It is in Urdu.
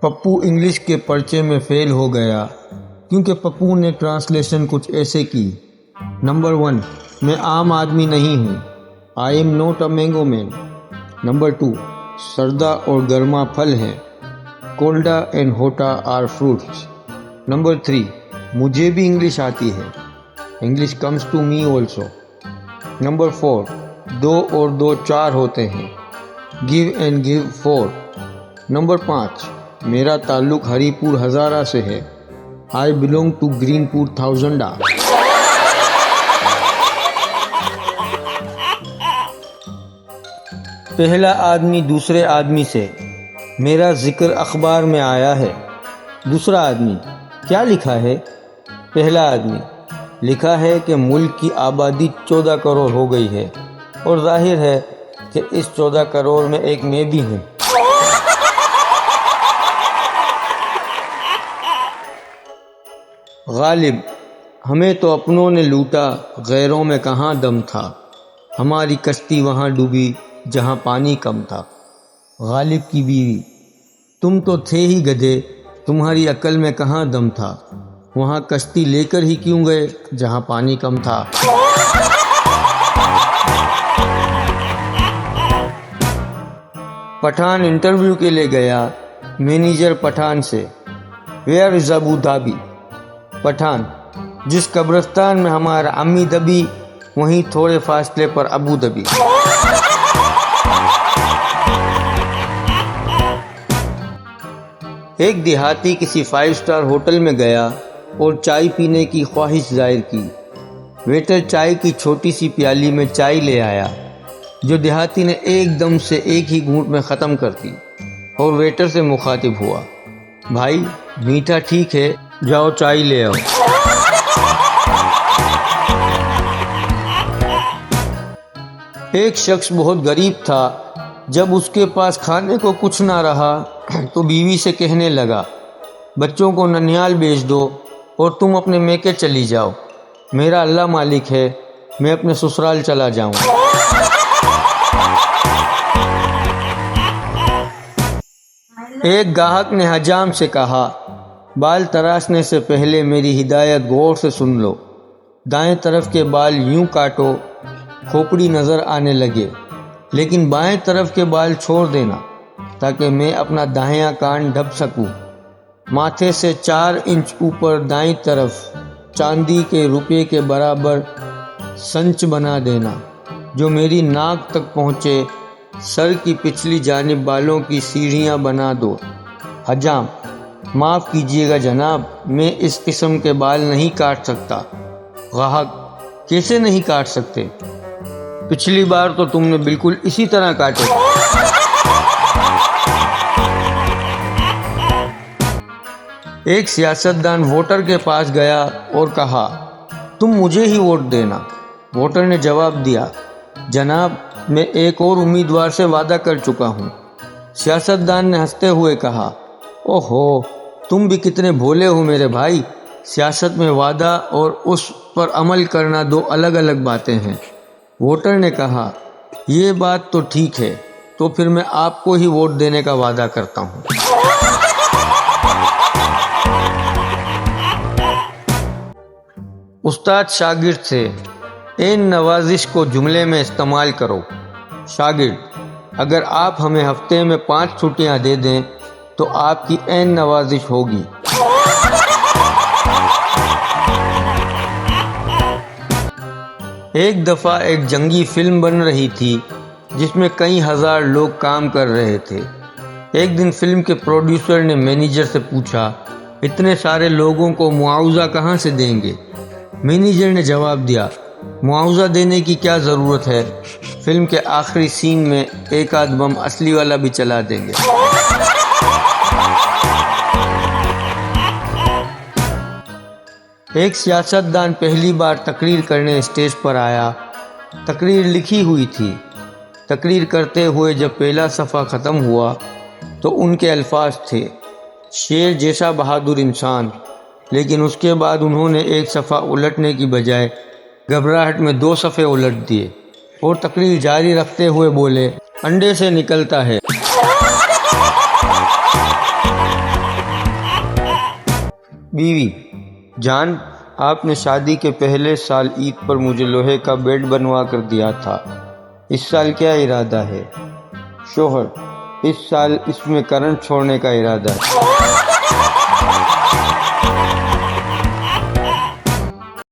پپو انگلش کے پرچے میں فیل ہو گیا کیونکہ پپو نے ٹرانسلیشن کچھ ایسے کی۔ نمبر 1، میں عام آدمی نہیں ہوں، I am not a mango man. نمبر 2، سردا اور گرما پھل ہیں، کولڈا اینڈ ہوٹا آر فروٹس۔ نمبر 3، مجھے بھی انگلش آتی ہے، English comes to me also. نمبر 4، 2 اور 2 4 ہوتے ہیں، گیو اینڈ گیو 4۔ نمبر 5، میرا تعلق ہری پور ہزارہ سے ہے، آئی بلونگ ٹو گرین پور تھاؤزنڈا۔ پہلا آدمی دوسرے آدمی سے، میرا ذکر اخبار میں آیا ہے۔ دوسرا آدمی، کیا لکھا ہے؟ پہلا آدمی، لکھا ہے کہ ملک کی آبادی 14 کروڑ ہو گئی ہے اور ظاہر ہے کہ اس 14 کروڑ میں ایک میں بھی ہوں۔ غالب، ہمیں تو اپنوں نے لوٹا، غیروں میں کہاں دم تھا، ہماری کشتی وہاں ڈوبی جہاں پانی کم تھا۔ غالب کی بیوی، تم تو تھے ہی گدھے، تمہاری عقل میں کہاں دم تھا، وہاں کشتی لے کر ہی کیوں گئے جہاں پانی کم تھا۔ پٹھان انٹرویو کے لیے گیا، مینیجر پٹھان سے، where is Abu Dhabi? Pathan, جس قبرستان میں ہمارا امی دبی وہیں تھوڑے فاصلے پر ابو دبی۔ ایک دیہاتی کسی 5 اسٹار ہوٹل میں گیا اور چائے پینے کی خواہش ظاہر کی۔ ویٹر چائے کی چھوٹی سی پیالی میں چائے لے آیا جو دیہاتی نے ایک دم سے ایک ہی گھونٹ میں ختم کر دی اور ویٹر سے مخاطب ہوا، بھائی میٹھا ٹھیک ہے، جاؤ چائے لے آؤ۔ ایک شخص بہت غریب تھا، جب اس کے پاس کھانے کو کچھ نہ رہا تو بیوی سے کہنے لگا، بچوں کو ننیال بیچ دو اور تم اپنے میکے چلی جاؤ، میرا اللہ مالک ہے، میں اپنے سسرال چلا جاؤں۔ ایک گاہک نے حجام سے کہا، بال تراشنے سے پہلے میری ہدایت غور سے سن لو، دائیں طرف کے بال یوں کاٹو کھوپڑی نظر آنے لگے، لیکن بائیں طرف کے بال چھوڑ دینا تاکہ میں اپنا داہنا کان ڈھپ سکوں۔ ماتھے سے 4 انچ اوپر دائیں طرف چاندی کے روپے کے برابر سنچ بنا دینا جو میری ناک تک پہنچے، سر کی پچھلی جانب بالوں کی سیڑھیاں بنا دو۔ حجام، معاف کیجیے گا جناب، میں اس قسم کے بال نہیں کاٹ سکتا۔ گاہک، کیسے نہیں کاٹ سکتے؟ پچھلی بار تو تم نے بالکل اسی طرح کاٹے۔ ایک سیاستدان ووٹر کے پاس گیا اور کہا، تم مجھے ہی ووٹ دینا۔ ووٹر نے جواب دیا، جناب میں ایک اور امیدوار سے وعدہ کر چکا ہوں۔ سیاستدان نے ہنستے ہوئے کہا، اوہو تم بھی کتنے بھولے ہو میرے بھائی، سیاست میں وعدہ اور اس پر عمل کرنا 2 الگ الگ باتیں ہیں۔ ووٹر نے کہا، یہ بات تو ٹھیک ہے، تو پھر میں آپ کو ہی ووٹ دینے کا وعدہ کرتا ہوں۔ استاد شاگرد سے، این نوازش کو جملے میں استعمال کرو۔ شاگرد، اگر آپ ہمیں ہفتے میں 5 چھٹیاں دے دیں تو آپ کی این نوازش ہوگی۔ ایک دفعہ ایک جنگی فلم بن رہی تھی جس میں کئی ہزار لوگ کام کر رہے تھے۔ ایک دن فلم کے پروڈیوسر نے مینیجر سے پوچھا، اتنے سارے لوگوں کو معاوضہ کہاں سے دیں گے؟ مینیجر نے جواب دیا، معاوضہ دینے کی کیا ضرورت ہے، فلم کے آخری سین میں ایک آدھ بم اصلی والا بھی چلا دیں گے۔ ایک سیاستدان پہلی بار تقریر کرنے اسٹیج پر آیا۔ تقریر لکھی ہوئی تھی۔ تقریر کرتے ہوئے جب پہلا صفحہ ختم ہوا تو ان کے الفاظ تھے، شیر جیسا بہادر انسان، لیکن اس کے بعد انہوں نے ایک صفحہ الٹنے کی بجائے گھبراہٹ میں 2 صفحے الٹ دیے اور تقریر جاری رکھتے ہوئے بولے، انڈے سے نکلتا ہے۔ بیوی: جان، آپ نے شادی کے پہلے سال عید پر مجھے لوہے کا بیڈ بنوا کر دیا تھا، اس سال کیا ارادہ ہے؟ شوہر: اس سال اس میں کرنٹ چھوڑنے کا ارادہ ہے۔